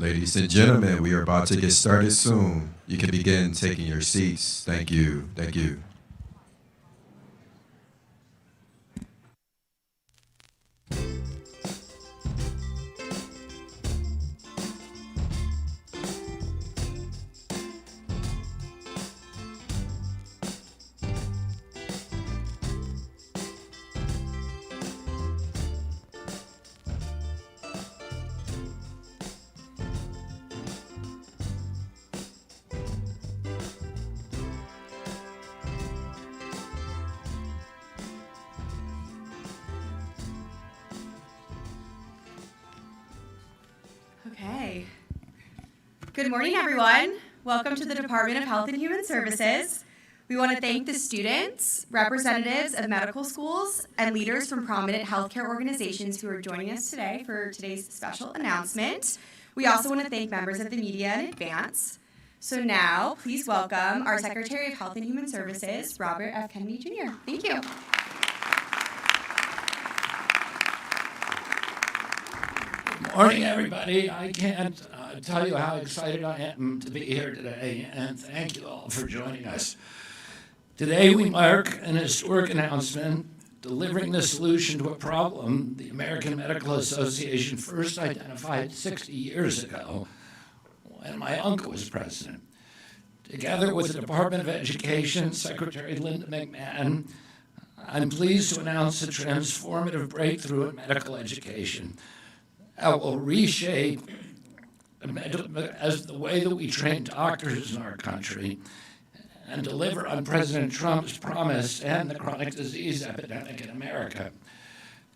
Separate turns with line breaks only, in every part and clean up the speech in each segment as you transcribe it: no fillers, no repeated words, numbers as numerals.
Ladies and gentlemen, we are about to get started soon. You can begin taking your seats. Thank you. Thank you.
Okay. Good morning, everyone. Welcome to the Department of Health and Human Services. We want to thank the students, representatives of medical schools, and leaders from prominent healthcare organizations who are joining us today for today's special announcement. We also want to thank members of the media in advance. So now, please welcome our Secretary of Health and Human Services, Robert F. Kennedy, Jr. Thank you.
Good morning, everybody. I can't tell you how excited I am to be here today, and thank you all for joining us. Today we mark an historic announcement delivering the solution to a problem the American Medical Association first identified 60 years ago when my uncle was president. Together with the Department of Education Secretary Linda McMahon, I'm pleased to announce a transformative breakthrough in medical education that will reshape as the way that we train doctors in our country and deliver on President Trump's promise to end the chronic disease epidemic in America.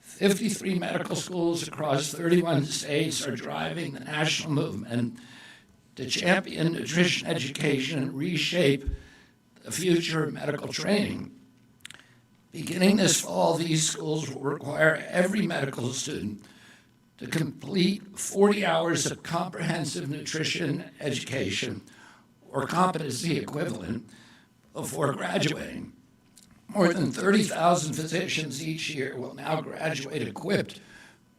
53 medical schools across 31 states are driving the national movement to champion nutrition education and reshape the future of medical training. Beginning this fall, these schools will require every medical student to complete 40 hours of comprehensive nutrition education or competency equivalent before graduating. More than 30,000 physicians each year will now graduate equipped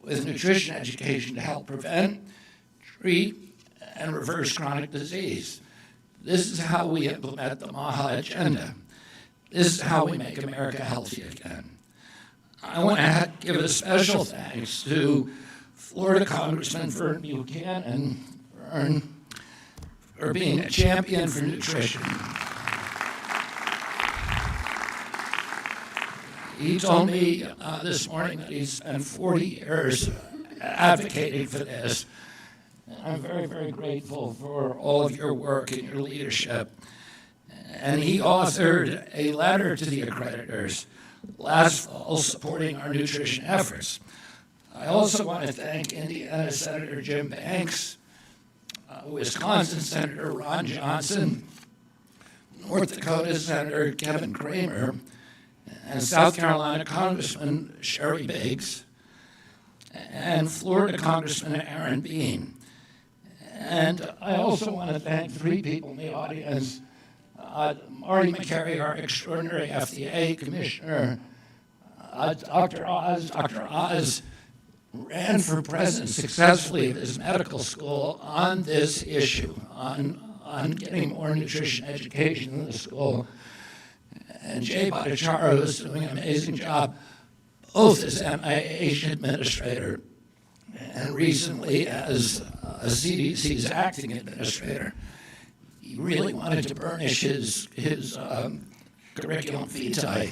with nutrition education to help prevent, treat, and reverse chronic disease. This is how we implement the MAHA agenda. This is how we make America healthy again. I want to give a special thanks to Florida Congressman Vern Buchanan for being a champion for nutrition. He told me this morning that he's spent 40 years advocating for this. And I'm very, very grateful for all of your work and your leadership. And he authored a letter to the accreditors last fall supporting our nutrition efforts. I also want to thank Indiana Senator Jim Banks, Wisconsin Senator Ron Johnson, North Dakota Senator Kevin Kramer, and South Carolina Congressman Sherry Biggs, and Florida Congressman Aaron Bean. And I also want to thank three people in the audience, Marty McCary, our extraordinary FDA commissioner, Dr. Oz. Dr. Oz ran for president successfully at his medical school on this issue, on getting more nutrition education in the school. And Jay Bhattacharya is doing an amazing job, both as NIH administrator and recently as a CDC's acting administrator. He really wanted to burnish his curriculum vitae.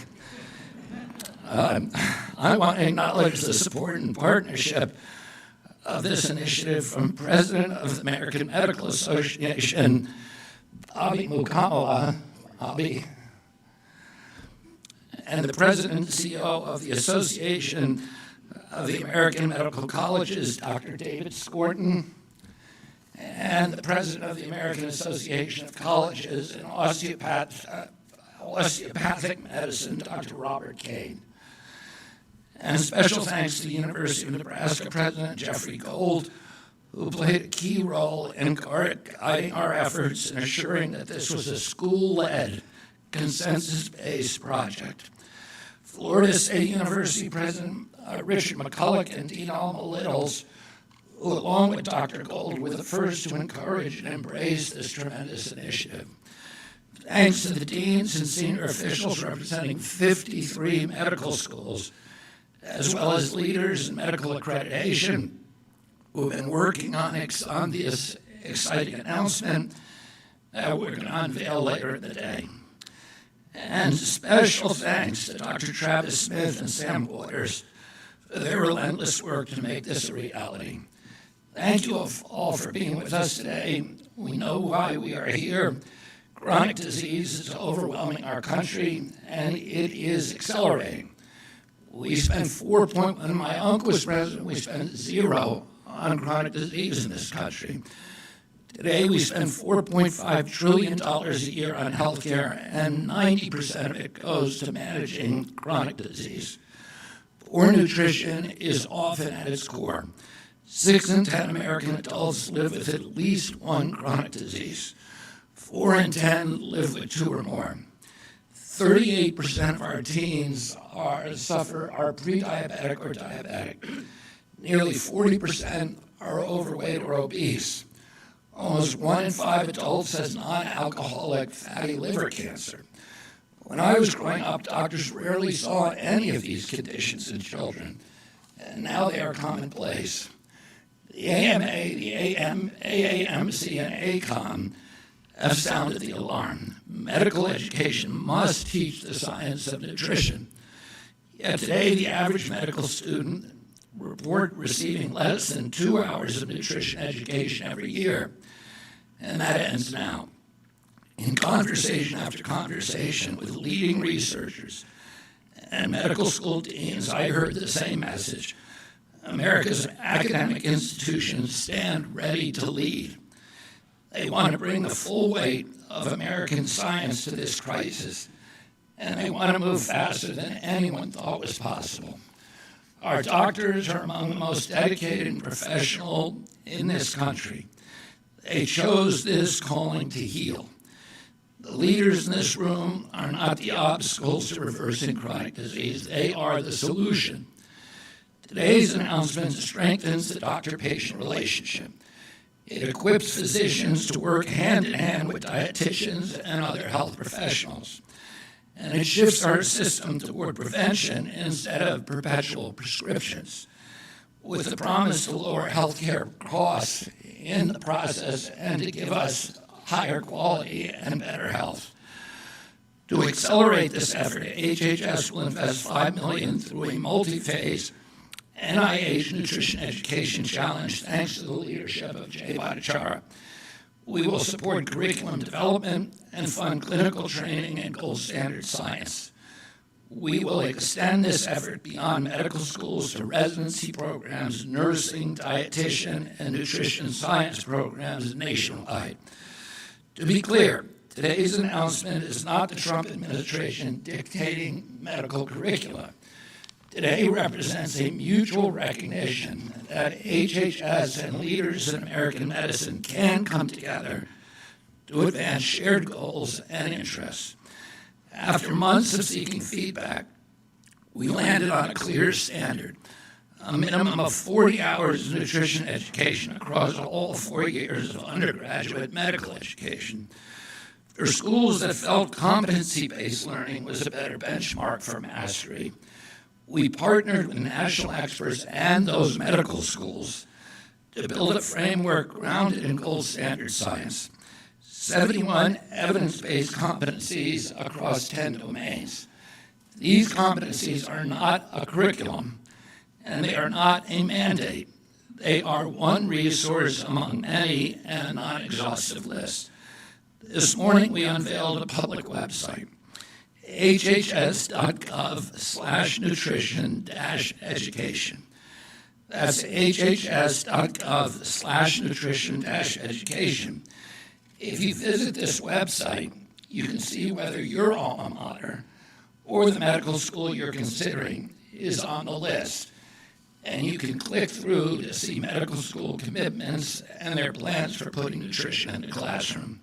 I want to acknowledge the support and partnership of this initiative from President of the American Medical Association, Bobby Mukamala, Bobby, and the President and CEO of the Association of the American Medical Colleges, Dr. David Scorton, and the President of the American Association of Colleges in Osteopathic Medicine, Dr. Robert Kane. And special thanks to the University of Nebraska President Jeffrey Gold, who played a key role in guiding our efforts in assuring that this was a school-led, consensus-based project. Florida State University President Richard McCulloch and Dean Alma Littles, who, along with Dr. Gold, were the first to encourage and embrace this tremendous initiative. Thanks to the deans and senior officials representing 53 medical schools, as well as leaders in medical accreditation who have been working on this exciting announcement that we're going to unveil later in the day. And special thanks to Dr. Travis Smith and Sam Waters for their relentless work to make this a reality. Thank you all for being with us today. We know why we are here. Chronic disease is overwhelming our country, and it is accelerating. We spend when my uncle was president, we spent zero on chronic disease in this country. Today, we spend $4.5 trillion a year on healthcare, and 90% of it goes to managing chronic disease. Poor nutrition is often at its core. 6 in 10 American adults live with at least one chronic disease. 4 in 10 live with 2 or more. 38% of our teens are pre-diabetic or diabetic. Nearly 40% are overweight or obese. Almost 1 in 5 adults has non-alcoholic fatty liver cancer. When I was growing up, doctors rarely saw any of these conditions in children, and now they are commonplace. The AMA, the AAMC, and ACOM have sounded the alarm. Medical education must teach the science of nutrition. Yet today, the average medical student report receiving less than 2 hours of nutrition education every year, and that ends now. In conversation after conversation with leading researchers and medical school deans, I heard the same message. America's academic institutions stand ready to lead. They want to bring the full weight of American science to this crisis, and they want to move faster than anyone thought was possible. Our doctors are among the most dedicated and professional in this country. They chose this calling to heal. The leaders in this room are not the obstacles to reversing chronic disease. They are the solution. Today's announcement strengthens the doctor-patient relationship. It equips physicians to work hand-in-hand with dietitians and other health professionals. And it shifts our system toward prevention instead of perpetual prescriptions, with the promise to lower healthcare costs in the process and to give us higher quality and better health. To accelerate this effort, HHS will invest $5 million through a multi-phase NIH Nutrition Education Challenge, thanks to the leadership of Jay Bhattacharya. We will support curriculum development and fund clinical training in gold standard science. We will extend this effort beyond medical schools to residency programs, nursing, dietitian, and nutrition science programs nationwide. To be clear, today's announcement is not the Trump administration dictating medical curricula. Today represents a mutual recognition that HHS and leaders in American medicine can come together to advance shared goals and interests. After months of seeking feedback, we landed on a clear standard, a minimum of 40 hours of nutrition education across all 4 years of undergraduate medical education. For schools that felt competency-based learning was a better benchmark for mastery, we partnered with national experts and those medical schools to build a framework grounded in gold standard science. 71 evidence-based competencies across 10 domains. These competencies are not a curriculum, and they are not a mandate. They are one resource among many and a non-exhaustive list. This morning, we unveiled a public website, hhs.gov/nutrition-education. That's hhs.gov/nutrition-education. If you visit this website, you can see whether your alma mater or the medical school you're considering is on the list. And you can click through to see medical school commitments and their plans for putting nutrition in the classroom.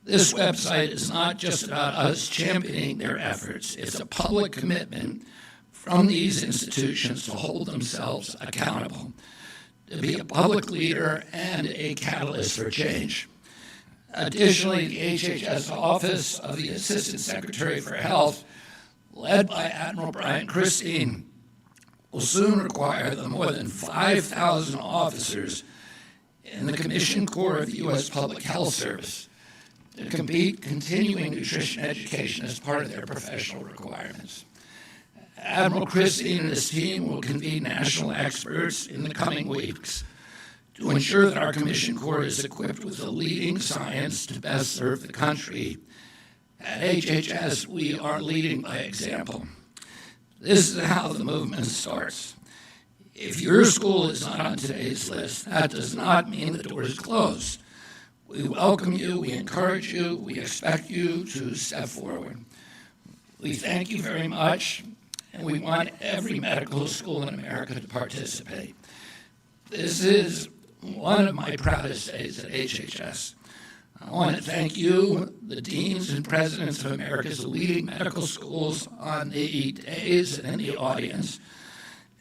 This website is not just about us championing their efforts. It's a public commitment from these institutions to hold themselves accountable. to be a public leader and a catalyst for change. Additionally, the HHS Office of the Assistant Secretary for Health, led by Admiral Brian Christine, will soon require the more than 5,000 officers in the Commissioned Corps of the U.S. Public Health Service to complete continuing nutrition education as part of their professional requirements. Admiral Christine and his team will convene national experts in the coming weeks to ensure that our Commissioned Corps is equipped with the leading science to best serve the country. At HHS, we are leading by example. This is how the movement starts. If your school is not on today's list, that does not mean the door is closed. We welcome you, we encourage you, we expect you to step forward. We thank you very much, and we want every medical school in America to participate. This is one of my proudest days at HHS. I want to thank you, the deans and presidents of America's leading medical schools on the days and in the audience,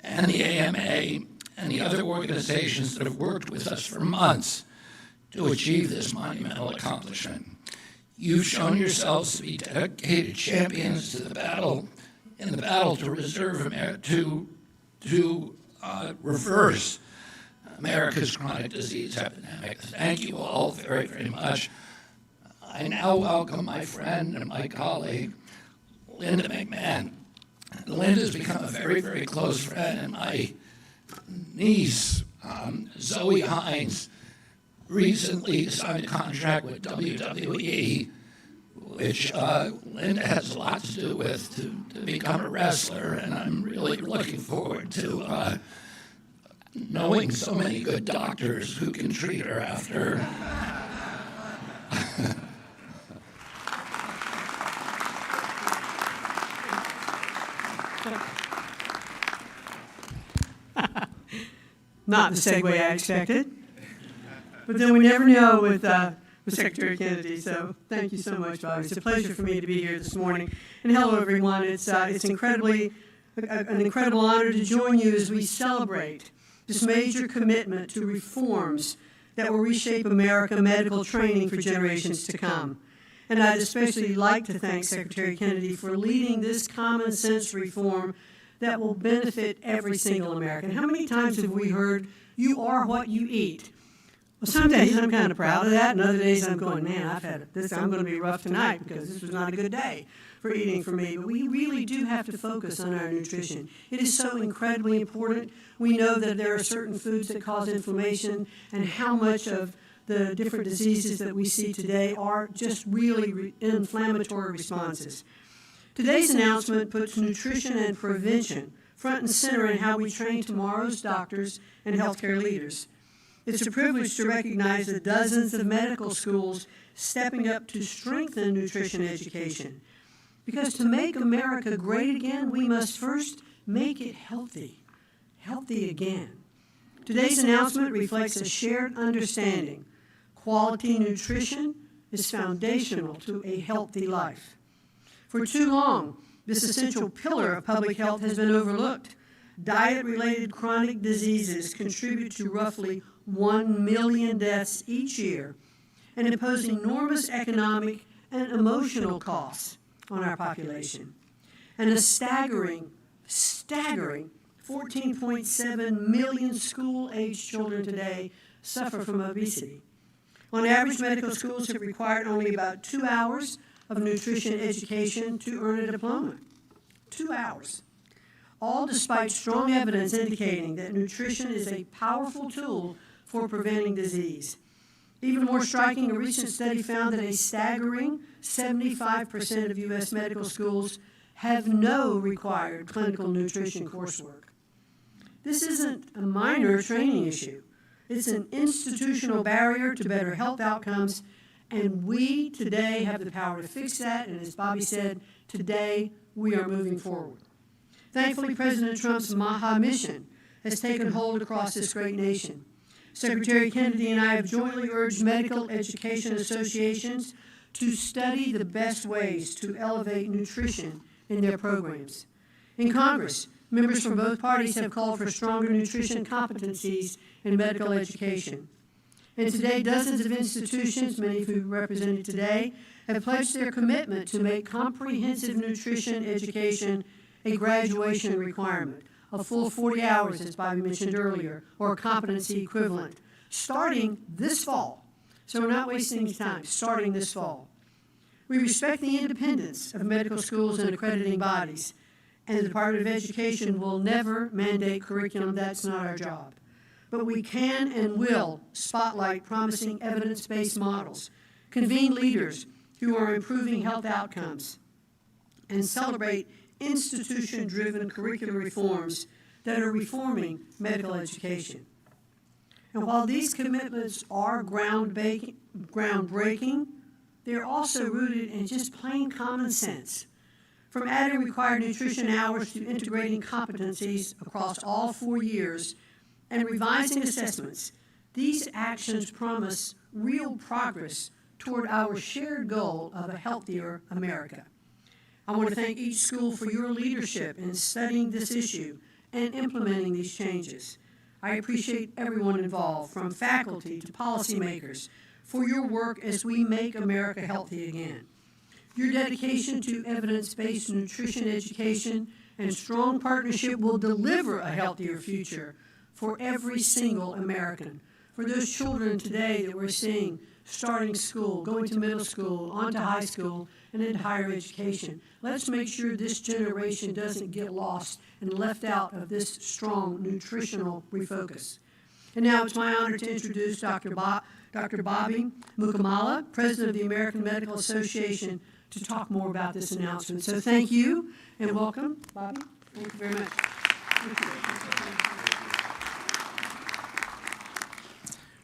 and the AMA and the other organizations that have worked with us for months to achieve this monumental accomplishment. You've shown yourselves to be dedicated champions to the battle, in the battle to reverse America's chronic disease epidemic. Thank you all very, very much. I now welcome my friend and my colleague, Linda McMahon. Linda's become a very, very close friend, and my niece, Zoe Hines, recently signed a contract with WWE, which Linda has a lot to do with, to become a wrestler, and I'm really looking forward to knowing so many good doctors who can treat her after.
Not the segue I expected, but then we never know with Secretary Kennedy. So thank you so much, Bobby. It's a pleasure for me to be here this morning. And hello, everyone. It's an incredible honor to join you as we celebrate this major commitment to reforms that will reshape American medical training for generations to come. And I'd especially like to thank Secretary Kennedy for leading this common sense reform that will benefit every single American. How many times have we heard, you are what you eat? Well, some days I'm kind of proud of that, and other days I'm going, man, I'm going to be rough tonight because this was not a good day for eating for me. But we really do have to focus on our nutrition. It is so incredibly important. We know that there are certain foods that cause inflammation, and how much of the different diseases that we see today are just really inflammatory responses. Today's announcement puts nutrition and prevention front and center in how we train tomorrow's doctors and healthcare leaders. It's a privilege to recognize the dozens of medical schools stepping up to strengthen nutrition education. Because to make America great again, we must first make it healthy again. Today's announcement reflects a shared understanding. Quality nutrition is foundational to a healthy life. For too long, this essential pillar of public health has been overlooked. Diet-related chronic diseases contribute to roughly 1 million deaths each year and impose enormous economic and emotional costs on our population. And a staggering 14.7 million school-aged children today suffer from obesity. On average, medical schools have required only about 2 hours of nutrition education to earn a diploma. 2 hours. All despite strong evidence indicating that nutrition is a powerful tool for preventing disease. Even more striking, a recent study found that a staggering 75% of U.S. medical schools have no required clinical nutrition coursework. This isn't a minor training issue. It's an institutional barrier to better health outcomes, and we today have the power to fix that, and as Bobby said, today we are moving forward. Thankfully, President Trump's Maha mission has taken hold across this great nation. Secretary Kennedy and I have jointly urged medical education associations to study the best ways to elevate nutrition in their programs. In Congress, members from both parties have called for stronger nutrition competencies in medical education. And today, dozens of institutions, many of who represented today, have pledged their commitment to make comprehensive nutrition education a graduation requirement, a full 40 hours, as Bobby mentioned earlier, or a competency equivalent, starting this fall. So we're not wasting any time, starting this fall. We respect the independence of medical schools and accrediting bodies, and the Department of Education will never mandate curriculum. That's not our job. But we can and will spotlight promising evidence-based models, convene leaders who are improving health outcomes, and celebrate institution-driven curricular reforms that are reforming medical education. And while these commitments are groundbreaking, they're also rooted in just plain common sense. From adding required nutrition hours to integrating competencies across all 4 years and revising assessments, these actions promise real progress toward our shared goal of a healthier America. I want to thank each school for your leadership in studying this issue and implementing these changes. I appreciate everyone involved, from faculty to policymakers, for your work as we make America healthy again. Your dedication to evidence-based nutrition education and strong partnership will deliver a healthier future for every single American. For those children today that we're seeing starting school, going to middle school, on to high school, and into higher education, let's make sure this generation doesn't get lost and left out of this strong nutritional refocus. And now it's my honor to introduce Dr. Bobby Mukamala, President of the American Medical Association, to talk more about this announcement. So thank you and welcome, Bobby. Thank you very much.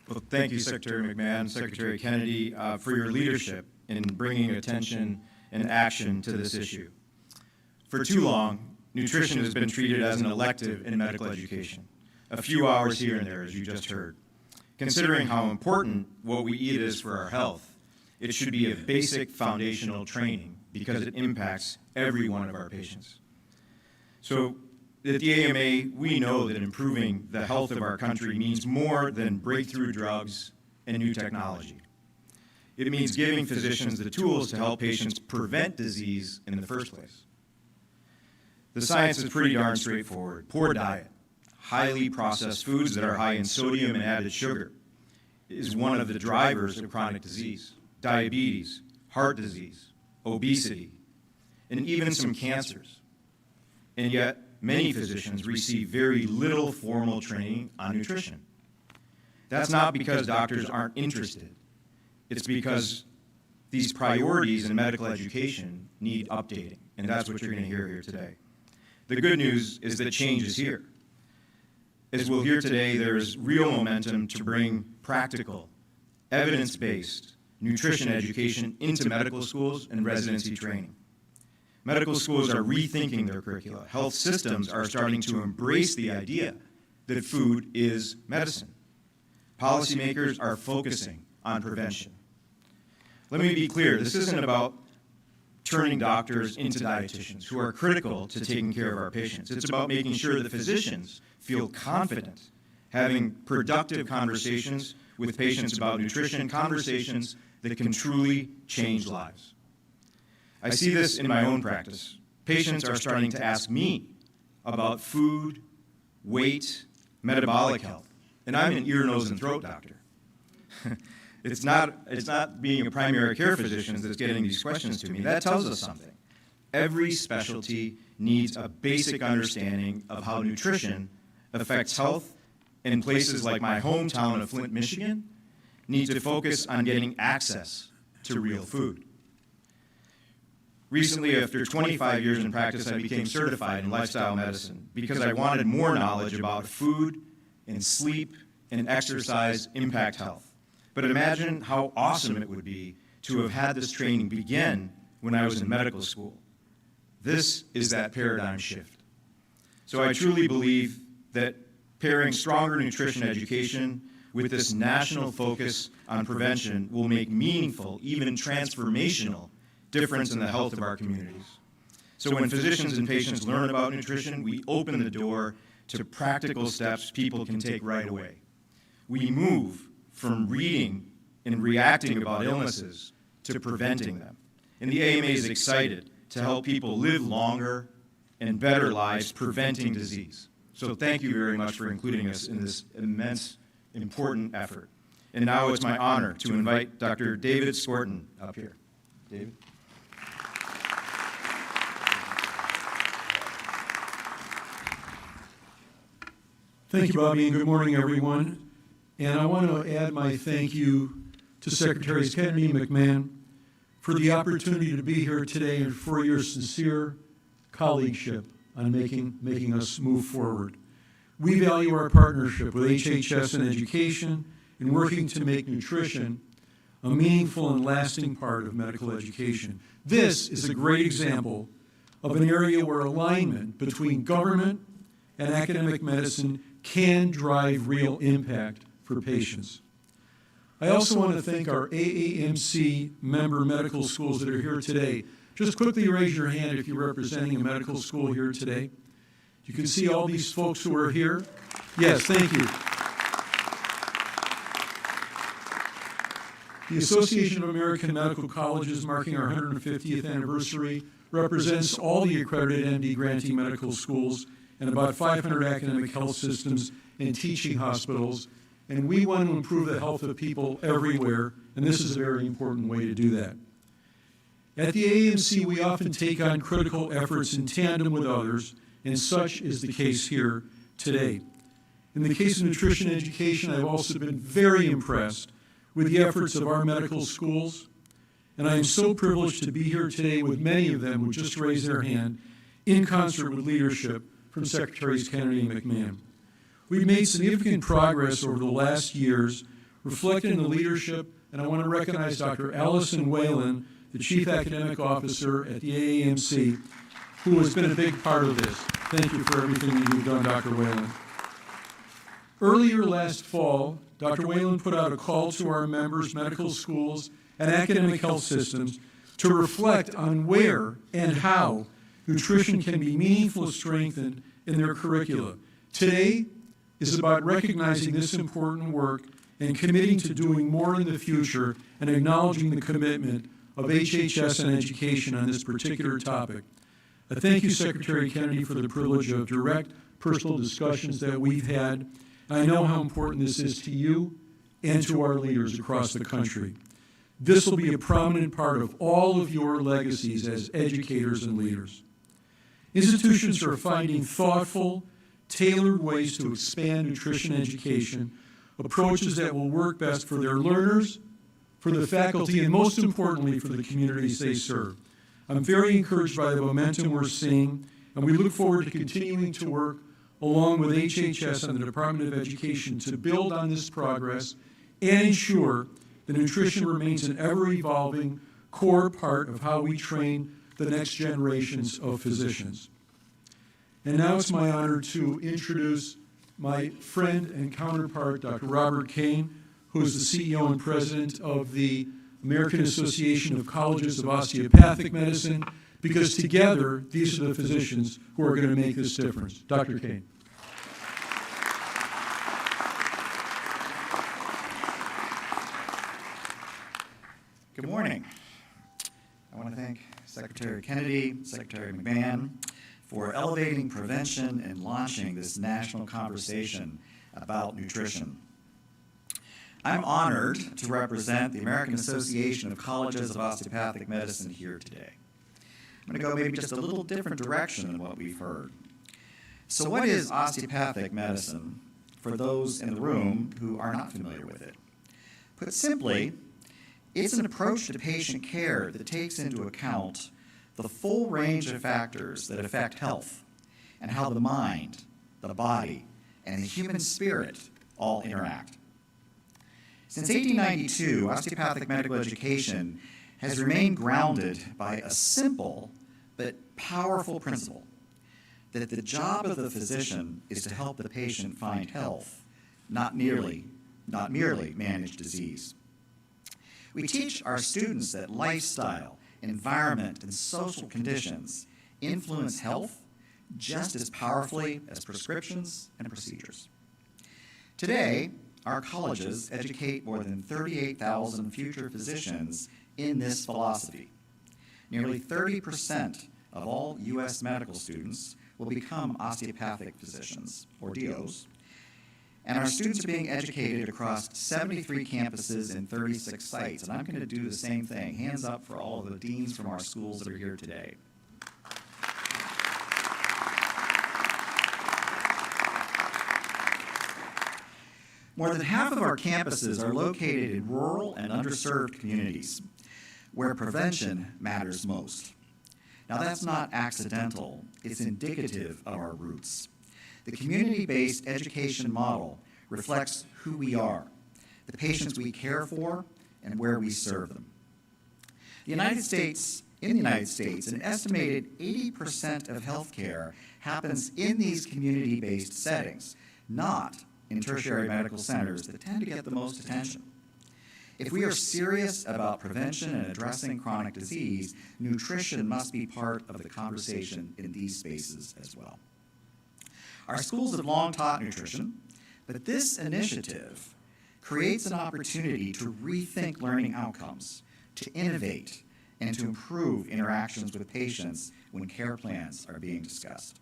Well, thank you, Secretary McMahon, Secretary Kennedy, for your leadership in bringing attention and action to this issue. For too long, nutrition has been treated as an elective in medical education, a few hours here and there, as you just heard. Considering how important what we eat is for our health, it should be a basic foundational training because it impacts every one of our patients. So at the AMA, we know that improving the health of our country means more than breakthrough drugs and new technology. It means giving physicians the tools to help patients prevent disease in the first place. The science is pretty darn straightforward. Poor diet, highly processed foods that are high in sodium and added sugar is one of the drivers of chronic disease. Diabetes, heart disease, obesity, and even some cancers. And yet, many physicians receive very little formal training on nutrition. That's not because doctors aren't interested. It's because these priorities in medical education need updating, and that's what you're going to hear here today. The good news is that change is here. As we'll hear today, there is real momentum to bring practical, evidence-based nutrition education into medical schools and residency training. Medical schools are rethinking their curricula. Health systems are starting to embrace the idea that food is medicine. Policymakers are focusing on prevention. Let me be clear, this isn't about turning doctors into dietitians who are critical to taking care of our patients. It's about making sure that physicians feel confident having productive conversations with patients about nutrition, conversations that can truly change lives. I see this in my own practice. Patients are starting to ask me about food, weight, metabolic health, and I'm an ear, nose, and throat doctor. It's not being a primary care physician that's getting these questions to me. That tells us something. Every specialty needs a basic understanding of how nutrition affects health, and places like my hometown of Flint, Michigan, need to focus on getting access to real food. Recently, after 25 years in practice, I became certified in lifestyle medicine because I wanted more knowledge about food and sleep and exercise impact health. But imagine how awesome it would be to have had this training begin when I was in medical school. This is that paradigm shift. So I truly believe that pairing stronger nutrition education with this national focus on prevention will make meaningful, even transformational, difference in the health of our communities. So when physicians and patients learn about nutrition, we open the door to practical steps people can take right away. we move from reading and reacting about illnesses to preventing them. And the AMA is excited to help people live longer and better lives preventing disease. So thank you very much for including us in this immense, important effort. And now it's my honor to invite Dr. David Skorton up here. David?
Thank you, Bobby, and good morning, everyone. And I want to add my thank you to Secretaries Kennedy and McMahon for the opportunity to be here today and for your sincere colleagueship on making us move forward. We value our partnership with HHS and education in working to make nutrition a meaningful and lasting part of medical education. This is a great example of an area where alignment between government and academic medicine can drive real impact for patients. I also want to thank our AAMC member medical schools that are here today. Just quickly raise your hand if you're representing a medical school here today. You can see all these folks who are here. Yes, thank you. The Association of American Medical Colleges, marking our 150th anniversary, represents all the accredited MD grantee medical schools and about 500 academic health systems and teaching hospitals. And we want to improve the health of people everywhere, and this is a very important way to do that. At the AAMC, we often take on critical efforts in tandem with others, and such is the case here today. In the case of nutrition education, I've also been very impressed with the efforts of our medical schools, and I am so privileged to be here today with many of them who just raised their hand in concert with leadership from Secretaries Kennedy and McMahon. We've made significant progress over the last years, reflected in the leadership, and I want to recognize Dr. Allison Whalen, the Chief Academic Officer at the AAMC, who has been a big part of this. Thank you for everything that you've done, Dr. Whalen. Earlier last fall, Dr. Whalen put out a call to our members, medical schools, and academic health systems to reflect on where and how nutrition can be meaningfully strengthened in their curricula. Today is about recognizing this important work and committing to doing more in the future and acknowledging the commitment of HHS and education on this particular topic. I thank you, Secretary Kennedy, for the privilege of direct personal discussions that we've had. I know how important this is to you and to our leaders across the country. This will be a prominent part of all of your legacies as educators and leaders. Institutions are finding thoughtful, tailored ways to expand nutrition education, approaches that will work best for their learners, for the faculty, and most importantly, for the communities they serve. I'm very encouraged by the momentum we're seeing, and we look forward to continuing to work along with HHS and the Department of Education to build on this progress and ensure that nutrition remains an ever-evolving core part of how we train the next generations of physicians. And now it's my honor to introduce my friend and counterpart, Dr. Robert Kane, who is the CEO and president of the American Association of Colleges of Osteopathic Medicine, because together, these are the physicians who are going to make this difference. Dr. Kane.
Good morning. I want to thank Secretary Kennedy, Secretary McMahon, for elevating prevention and launching this national conversation about nutrition. I'm honored to represent the American Association of Colleges of Osteopathic Medicine here today. I'm going to go maybe just a little different direction than what we've heard. So what is osteopathic medicine for those in the room who are not familiar with it? Put simply, it's an approach to patient care that takes into account the full range of factors that affect health and how the mind, the body, and the human spirit all interact. Since 1892, osteopathic medical education has remained grounded by a simple but powerful principle that the job of the physician is to help the patient find health, not merely manage disease. We teach our students that lifestyle, environment, and social conditions influence health just as powerfully as prescriptions and procedures. Today,
our colleges educate more than 38,000 future physicians in this philosophy. Nearly 30% of all U.S. medical students will become osteopathic physicians, or DOs, and our students are being educated across 73 campuses in 36 sites, and I'm going to do the same thing. Hands up for all of the deans from our schools that are here today. More than half of our campuses are located in rural and underserved communities where prevention matters most. Now, that's not accidental. It's indicative of our roots. The community-based education model reflects who we are, the patients we care for, and where we serve them. In the United States, an estimated 80% of healthcare happens in these community-based settings, not in tertiary medical centers that tend to get the most attention. If we are serious about prevention and addressing chronic disease, nutrition must be part of the conversation in these spaces as well. Our schools have long taught nutrition, but this initiative creates an opportunity to rethink learning outcomes, to innovate, and to improve interactions with patients when care plans are being discussed.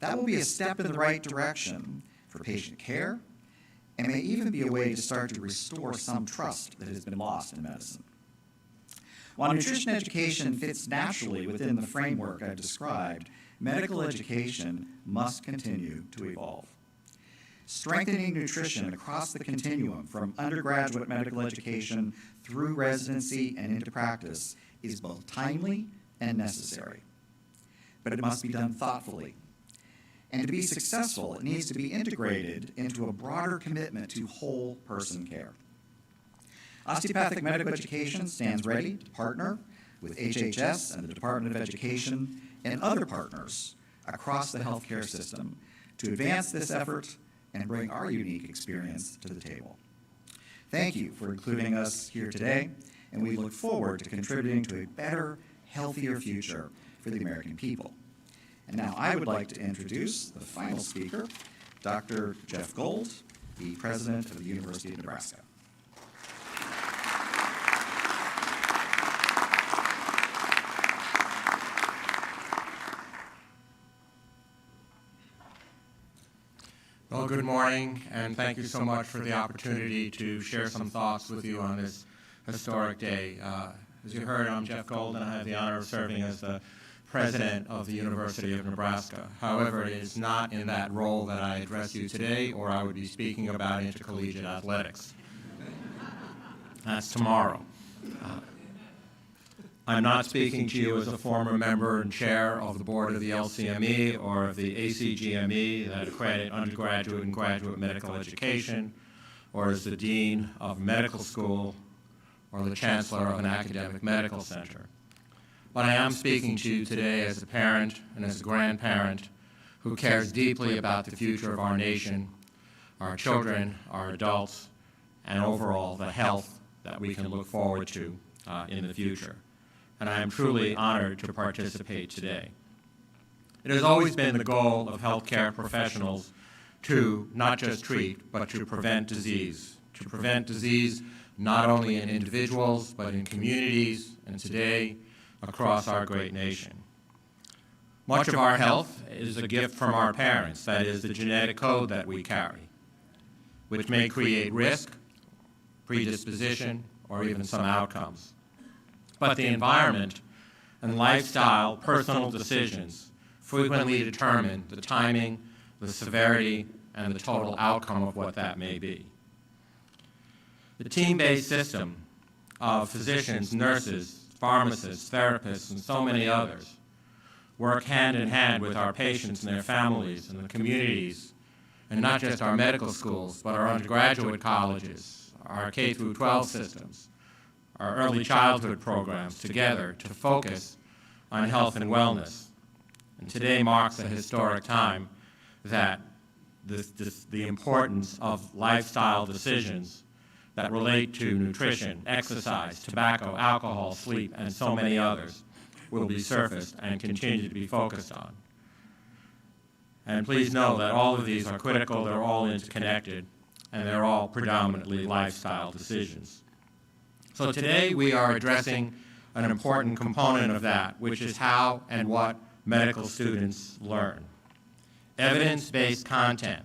That will be a step in the right direction for patient care, and may even be a way to start to restore some trust that has been lost in medicine. While nutrition education fits naturally within the framework I've described, medical education must continue to evolve. Strengthening nutrition across the continuum from undergraduate medical education through residency and into practice is both timely and necessary. But it must be done thoughtfully. And to be successful, it needs to be integrated into a broader commitment to whole person care. Osteopathic medical education stands ready to partner with HHS and the Department of Education and other partners across the healthcare system to advance this effort and bring our unique experience to the table. Thank you for including us here today, and we look forward to contributing to a better, healthier future for the American people. And now I would like to introduce the final speaker, Dr. Jeff Gold, the president of the University of Nebraska.
Well, good morning, and thank you so much for the opportunity to share some thoughts with you on this historic day. As you heard, I'm Jeff Gold, and I have the honor of serving as the president of the University of Nebraska. However, it is not in that role that I address you today, or I would be speaking about intercollegiate athletics. That's tomorrow. I'm not speaking to you as a former member and chair of the board of the LCME or of the ACGME that accredit undergraduate and graduate medical education, or as the dean of a medical school or the chancellor of an academic medical center. But I am speaking to you today as a parent and as a grandparent who cares deeply about the future of our nation, our children, our adults, and overall the health that we can look forward to in the future. And I am truly honored to participate today. It has always been the goal of healthcare professionals to not just treat, but to prevent disease not only in individuals, but in communities, and today, across our great nation. Much of our health is a gift from our parents, that is, the genetic code that we carry, which may create risk, predisposition, or even some outcomes. But the environment and lifestyle personal decisions frequently determine the timing, the severity, and the total outcome of what that may be. The team-based system of physicians, nurses, pharmacists, therapists, and so many others work hand in hand with our patients and their families and the communities, and not just our medical schools, but our undergraduate colleges, our K-12 systems, our early childhood programs together to focus on health and wellness. And today marks a historic time that the importance of lifestyle decisions that relate to nutrition, exercise, tobacco, alcohol, sleep, and so many others will be surfaced and continue to be focused on. And please know that all of these are critical, they're all interconnected, and they're all predominantly lifestyle decisions. So today we are addressing an important component of that, which is how and what medical students learn. Evidence-based content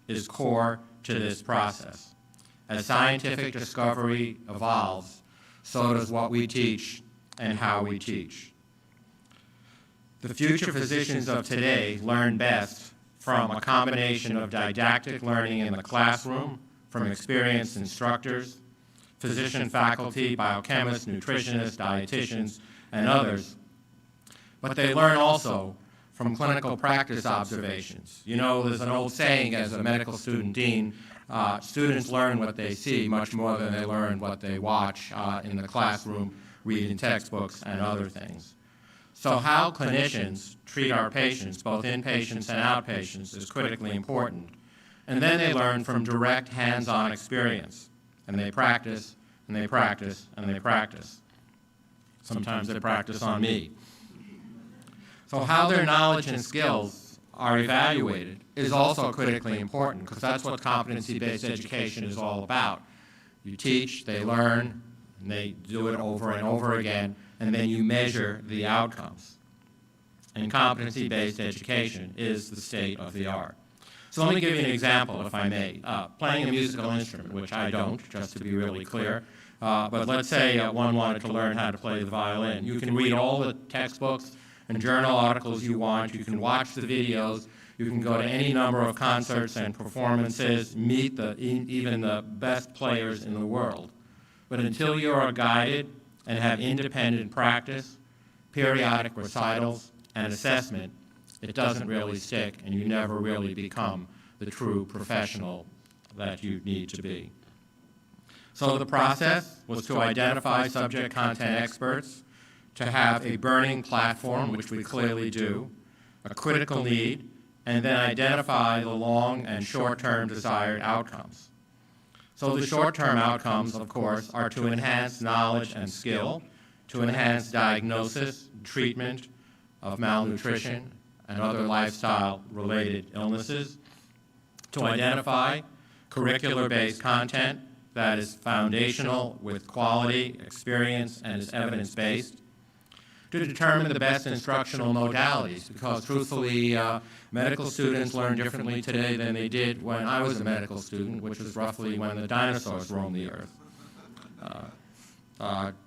is core to this process. As scientific discovery evolves, so does what we teach and how we teach. The future physicians of today learn best from a combination of didactic learning in the classroom, from experienced instructors, physician faculty, biochemists, nutritionists, dietitians, and others. But they learn also from clinical practice observations. You know, there's an old saying as a medical student dean, students learn what they see much more than they learn what they watch in the classroom, reading textbooks and other things. So how clinicians treat our patients, both inpatients and outpatients, is critically important. And then they learn from direct hands-on experience. And they practice, and they practice, and they practice. Sometimes they practice on me. So how their knowledge and skills are evaluated is also critically important, because that's what competency-based education is all about. You teach, they learn, and they do it over and over again, and then you measure the outcomes. And competency-based education is the state of the art. So let me give you an example, if I may. Playing a musical instrument, which I don't, just to be really clear, but let's say one wanted to learn how to play the violin. You can read all the textbooks and journal articles you want, you can watch the videos, you can go to any number of concerts and performances, meet even the best players in the world. But until you are guided and have independent practice, periodic recitals, and assessment, it doesn't really stick, and you never really become the true professional that you need to be. So the process was to identify subject content experts, to have a burning platform, which we clearly do, a critical need, and then identify the long and short-term desired outcomes. So the short-term outcomes, of course, are to enhance knowledge and skill, to enhance diagnosis, treatment of malnutrition and other lifestyle-related illnesses, to identify curricular-based content that is foundational with quality, experience, and is evidence-based, to determine the best instructional modalities, because truthfully, medical students learn differently today than they did when I was a medical student, which was roughly when the dinosaurs roamed the earth.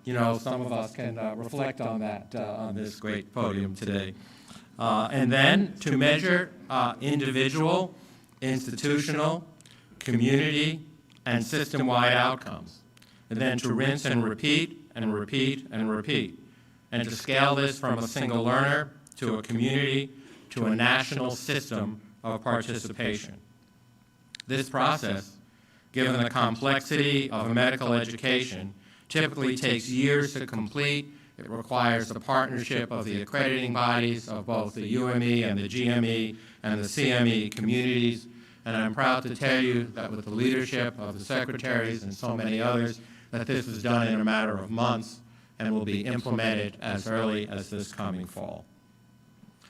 You know, some of us can reflect on that on this great podium today. And then to measure individual, institutional, community, and system-wide outcomes. And then to rinse and repeat and repeat and repeat. And to scale this from a single learner to a community to a national system of participation. This process, given the complexity of a medical education, typically takes years to complete. It requires the partnership of the accrediting bodies of both the UME and the GME and the CME communities. And I'm proud to tell you that with the leadership of the secretaries and so many others, that this was done in a matter of months and will be implemented as early as this coming fall.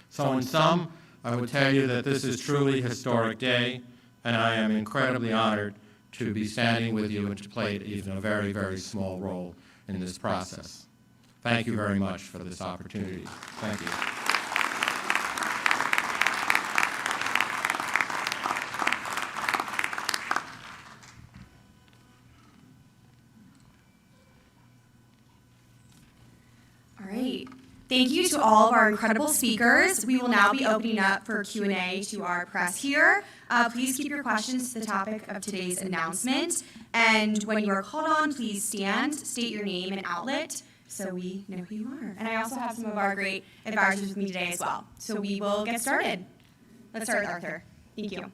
So in sum, I would tell you that this is truly a historic day, and I am incredibly honored to be standing with you and to play even a very, very small role in this process. Thank you very much for this opportunity. Thank you.
Thank you to all of our incredible speakers. We will now be opening up for Q&A to our press here. Please keep your questions to the topic of today's announcement. And when you are called on, please stand, state your name and outlet so we know who you are. And I also have some of our great advisors with me today as well. So we will get started. Let's start with Arthur. Thank you.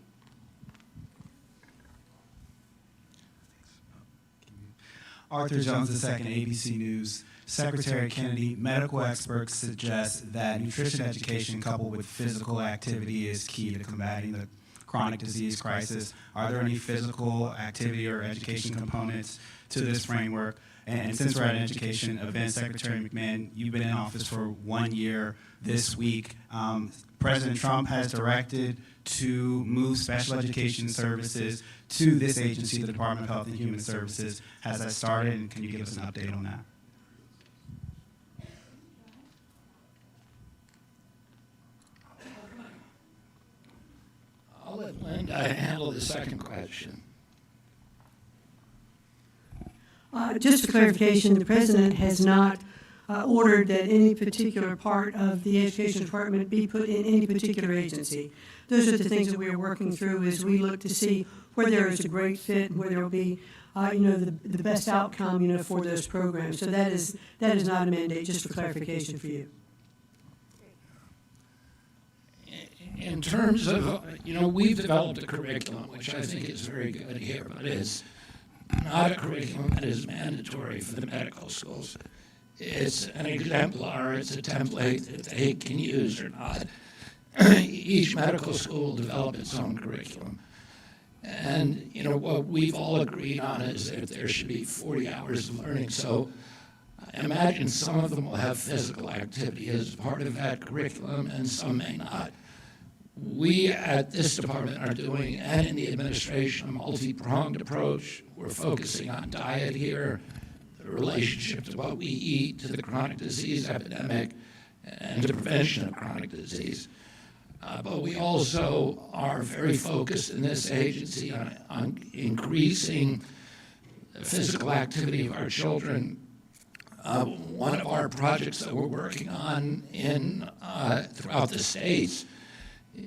Arthur Jones II, ABC News. Secretary Kennedy, medical experts suggest that nutrition education coupled with physical activity is key to combating the chronic disease crisis. Are there any physical activity or education components to this framework? And since we're at an education event, Secretary McMahon, you've been in office for 1 year this week. President Trump has directed to move special education services to this agency, the Department of Health and Human Services. Has that started, and can you give us an update on that?
I'll let Linda handle the second question.
Just for clarification, the President has not ordered that any particular part of the Education Department be put in any particular agency. Those are the things that we are working through as we look to see where there is a great fit and where there will be, the best outcome, for those programs. So that is not a mandate, just for clarification for you.
In terms of, we've developed a curriculum, which I think is very good here, but it's not a curriculum that is mandatory for the medical schools. It's an exemplar, it's a template that they can use or not. Each medical school will develop its own curriculum. And, what we've all agreed on is that there should be 40 hours of learning. So I imagine some of them will have physical activity as part of that curriculum, and some may not. We at this department are doing, and in the administration, a multi-pronged approach. We're focusing on diet here, the relationship to what we eat, to the chronic disease epidemic, and to prevention of chronic disease. But we also are very focused in this agency on increasing the physical activity of our children. One of our projects that we're working on throughout the states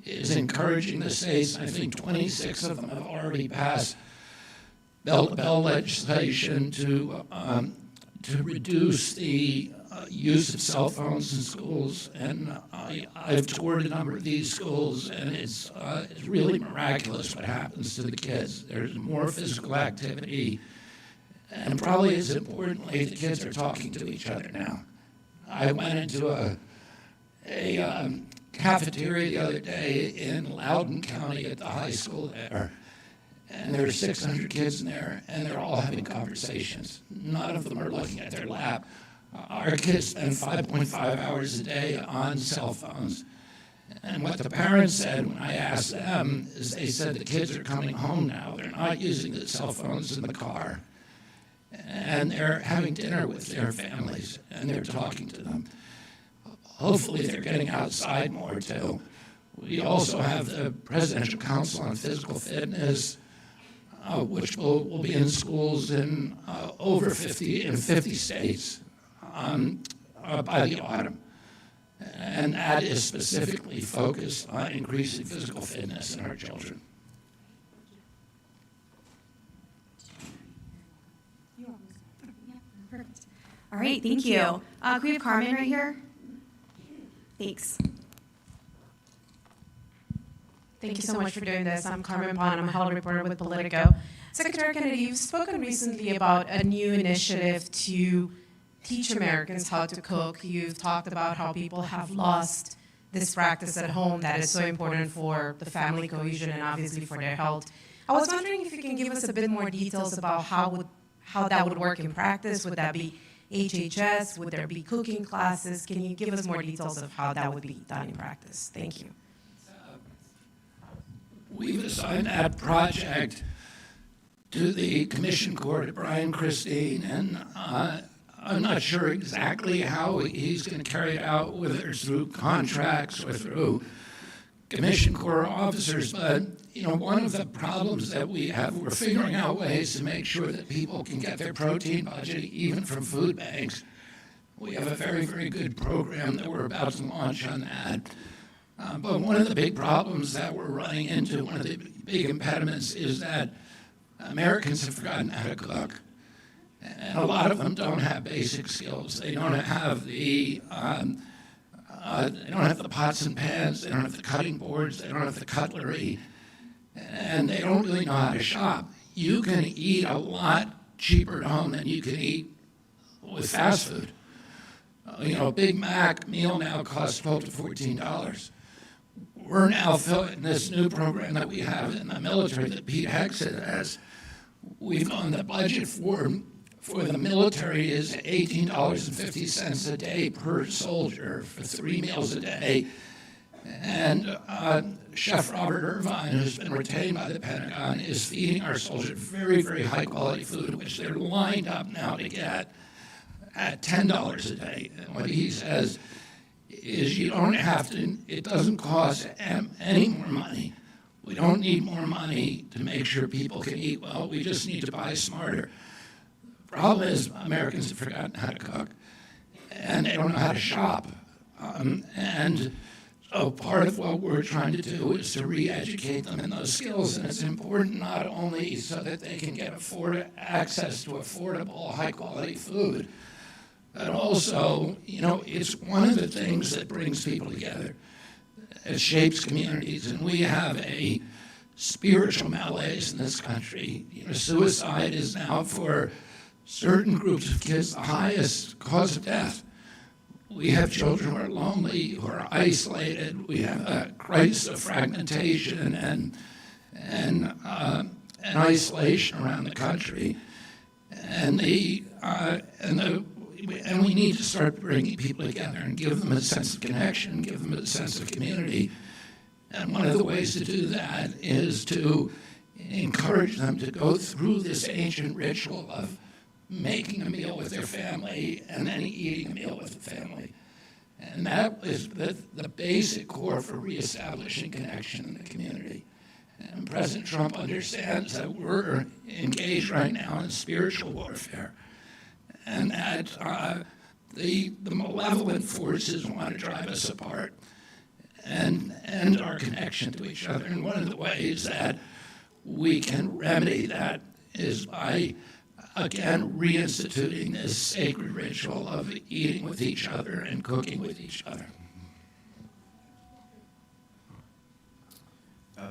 is encouraging the states. I think 26 of them have already passed bell-to-bell legislation to reduce the use of cell phones in schools. And I've toured a number of these schools, and it's really miraculous what happens to the kids. There's more physical activity, and probably as importantly, the kids are talking to each other now. I went into a cafeteria the other day in Loudoun County at the high school there, and there are 600 kids in there, and they're all having conversations. None of them are looking at their lap. Our kids spend 5.5 hours a day on cell phones. And what the parents said when I asked them is they said the kids are coming home now. They're not using the cell phones in the car. And they're having dinner with their families, and they're talking to them. Hopefully they're getting outside more too. We also have the Presidential Council on Physical Fitness, which will be in schools in 50 states by the autumn. And that is specifically focused on increasing physical fitness in our children.
Perfect. All right, thank you. Can we have Carmen right here? Thanks.
Thank you so much for doing this. I'm Carmen Pon. I'm a health reporter with Politico. Secretary Kennedy, you've spoken recently about a new initiative to teach Americans how to cook. You've talked about how people have lost this practice at home that is so important for the family cohesion and obviously for their health. I was wondering if you can give us a bit more details about how that would work in practice. Would that be HHS? Would there be cooking classes? Can you give us more details of how that would be done in practice? Thank you.
We've assigned that project to the Commission Corps, to Brian Christine, and I'm not sure exactly how he's going to carry it out, whether it's through contracts or through Commission Corps officers. But, one of the problems that we have, we're figuring out ways to make sure that people can get their protein budget even from food banks. We have a very, very good program that we're about to launch on that. But one of the big problems that we're running into, one of the big impediments, is that Americans have forgotten how to cook. And a lot of them don't have basic skills. They don't have the pots and pans. They don't have the cutting boards. They don't have the cutlery. And they don't really know how to shop. You can eat a lot cheaper at home than you can eat with fast food. A Big Mac meal now costs $12 to $14. We're now in this new program that we have in the military that Pete Hegseth has. We've gone the budget for for the military is $18.50 a day per soldier for 3 meals a day. And Chef Robert Irvine, who's been retained by the Pentagon, is feeding our soldiers very, very high-quality food, which they're lined up now to get at $10 a day. And what he says is you don't have to, it doesn't cost any more money. We don't need more money to make sure people can eat well. We just need to buy smarter. The problem is Americans have forgotten how to cook, and they don't know how to shop. And so part of what we're trying to do is to re-educate them in those skills, and it's important not only so that they can get access to affordable, high-quality food, but also, you know, it's one of the things that brings people together. It shapes communities, and we have a spiritual malaise in this country. You know, suicide is now, for certain groups of kids, the highest cause of death. We have children who are lonely, who are isolated. We have a crisis of fragmentation and isolation around the country, and we need to start bringing people together and give them a sense of connection, give them a sense of community. And one of the ways to do that is to encourage them to go through this ancient ritual of making a meal with their family and then eating a meal with the family. And that is the basic core for reestablishing connection in the community. And President Trump understands that we're engaged right now in spiritual warfare, and that the malevolent forces want to drive us apart and end our connection to each other. And one of the ways that we can remedy that is by, again, reinstituting this sacred ritual of eating with each other and cooking with each other.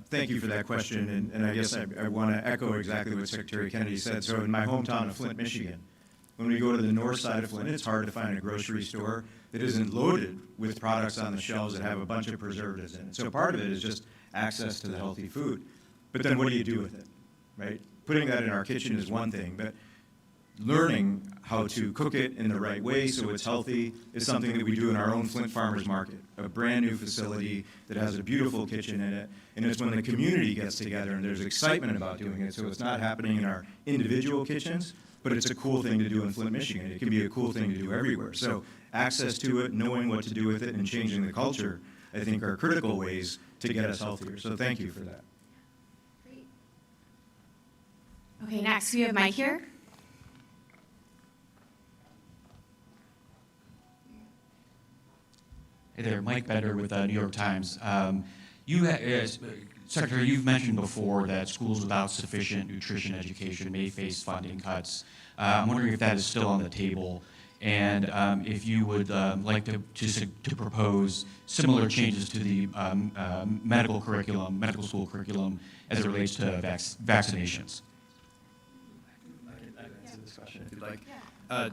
Thank you for that question, and I guess I want to echo exactly what Secretary Kennedy said. So in my hometown of Flint, Michigan, when we go to the north side of Flint, it's hard to find a grocery store that isn't loaded with products on the shelves that have a bunch of preservatives in it. So part of it is just access to the healthy food. But then what do you do with it, right? Putting that in our kitchen is one thing, but learning how to cook it in the right way so it's healthy is something that we do in our own Flint Farmers Market, a brand new facility that has a beautiful kitchen in it. And it's when the community gets together and there's excitement about doing it. So it's not happening in our individual kitchens, but it's a cool thing to do in Flint, Michigan. It can be a cool thing to do everywhere. So access to it, knowing what to do with it, and changing the culture, I think, are critical ways to get us healthier. So thank you for that.
Great. Okay, next we have Mike here.
Hey there, Mike Bender with New York Times. Secretary, you've mentioned before that schools without sufficient nutrition education may face funding cuts. I'm wondering if that is still on the table, and if you would like to propose similar changes to the medical school curriculum as it relates to vaccinations.
I can answer this question if you'd like.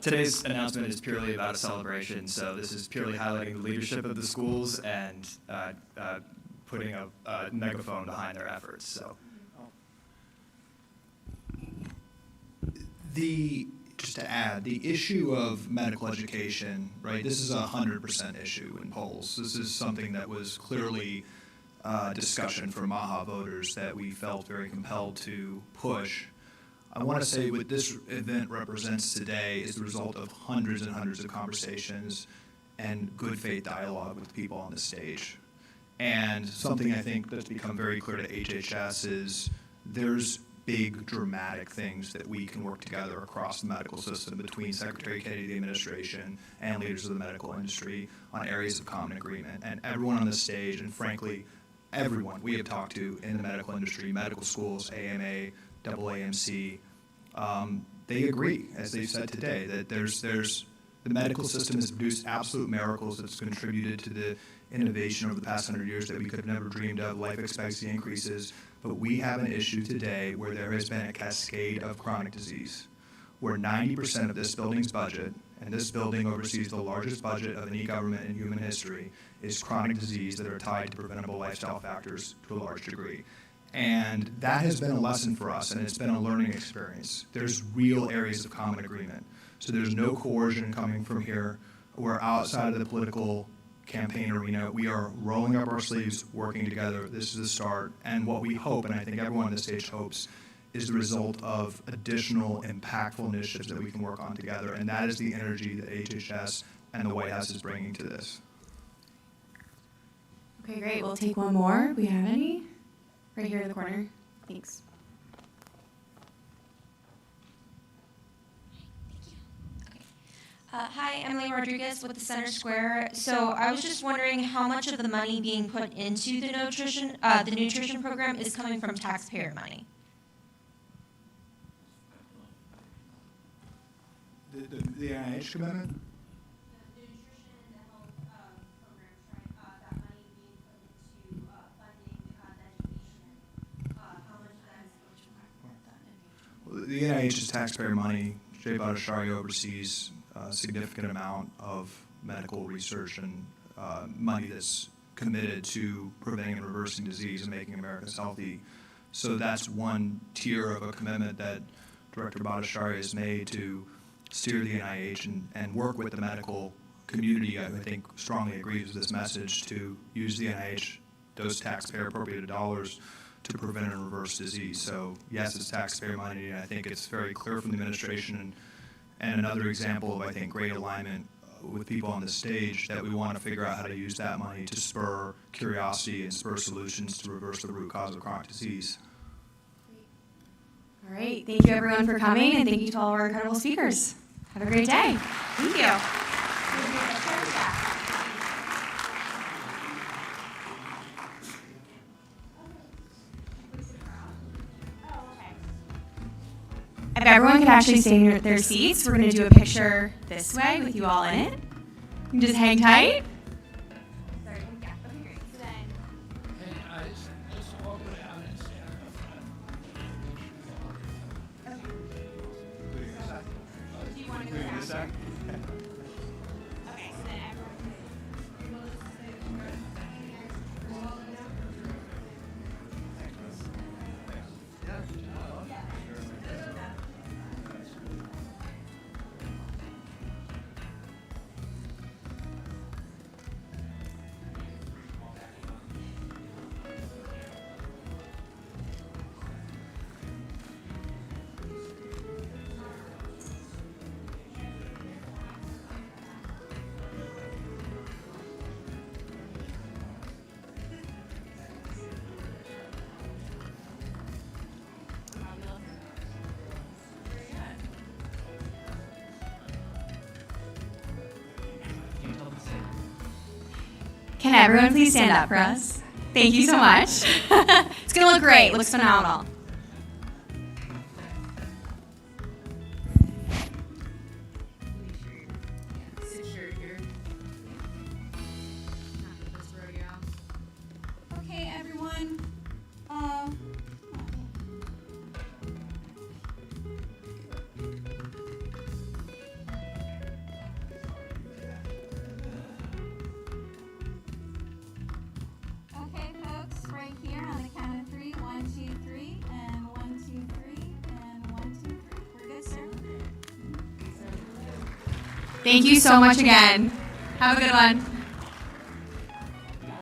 Today's announcement is purely about a celebration, so this is purely highlighting the leadership of the schools and putting a megaphone behind their efforts. So,
just to add, the issue of medical education, right? This is a 100% issue in polls. This is something that was clearly discussion for MAHA voters that we felt very compelled to push. I want to say what this event represents today is the result of hundreds and hundreds of conversations and good faith dialogue with people on the stage. And something I think that's become very clear to HHS is there's big, dramatic things that we can work together across the medical system between Secretary Kennedy, the administration, and leaders of the medical industry on areas of common agreement. And everyone on this stage, and frankly, everyone we have talked to in the medical industry, medical schools, AMA, AAMC, they agree, as they've said today, that the medical system has produced absolute miracles that's contributed to the innovation over the past 100 years that we could have never dreamed of, life expectancy increases. But we have an issue today where there has been a cascade of chronic disease, where 90% of this building's budget, and this building oversees the largest budget of any government in human history, is chronic disease that are tied to preventable lifestyle factors to a large degree. And that has been a lesson for us, and it's been a learning experience. There's real areas of common agreement. So there's no coercion coming from here. We're outside of the political campaign arena. We are rolling up our sleeves, working together. This is the start. And what we hope, and I think everyone on the stage hopes, is the result of additional impactful initiatives that we can work on together. And that is the energy that HHS and the White House is bringing to this.
Okay, great. We'll take one more. We have any? Right here in the corner. Thanks.
Hi, Emily Rodriguez with the Center Square. So I was just wondering how much of the money being put into the nutrition program is coming from taxpayer money?
The NIH commitment? The NIH is taxpayer money. Jay Bhattacharya oversees a significant amount of medical research and money that's committed to preventing and reversing disease and making Americans healthy. So that's one tier of a commitment that Director Bhattacharya has made to steer the NIH and work with the medical community. I think strongly agrees with this message to use the NIH, those taxpayer appropriated dollars, to prevent and reverse disease. So yes, it's taxpayer money, and I think it's very clear from the administration and another example of, I think, great alignment with people on the stage that we want to figure out how to use that money to spur curiosity and spur solutions to reverse the root cause of chronic disease.
All right. Thank you, everyone, for coming, and thank you to all our incredible speakers. Have a great day. Thank you. If everyone could actually stay in their seats, we're going to do a picture this way with you all in it. You can just hang tight. Sorry, yeah, okay, great. So then,
Just walk around and stand up front.
okay. Do you want to go down? Okay, so then can everyone please stand up for us? Thank you so much. It's going to look great. It looks phenomenal.
Okay, everyone. Okay, folks, right here on the count of 3, 1, 2, 3, and 1, 2, 3, and 1, 2, 3. We're good, sir?
Thank you so much again. Have a good one.